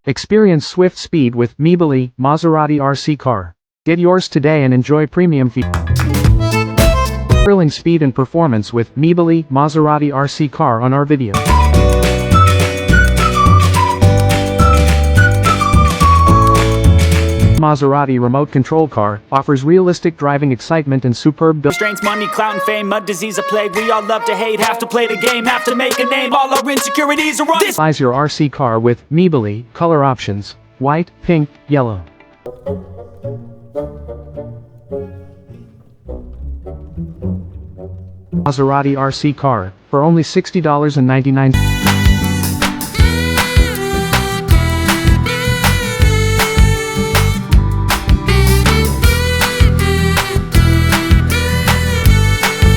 Experience swift speed with MIEBELY Maserati RC Car. Get yours today and enjoy premium features. Thrilling speed and performance with MIEBELY Maserati RC Car on our video. Maserati remote control car offers realistic driving excitement and superb build. Restraints, money, clout, and fame, a disease, a plague. We all love to hate, have to play the game, have to make a name. All our insecurities are on this. Size your RC car with MIEBELY color options: white, pink, yellow. Maserati RC Car for only $60.99.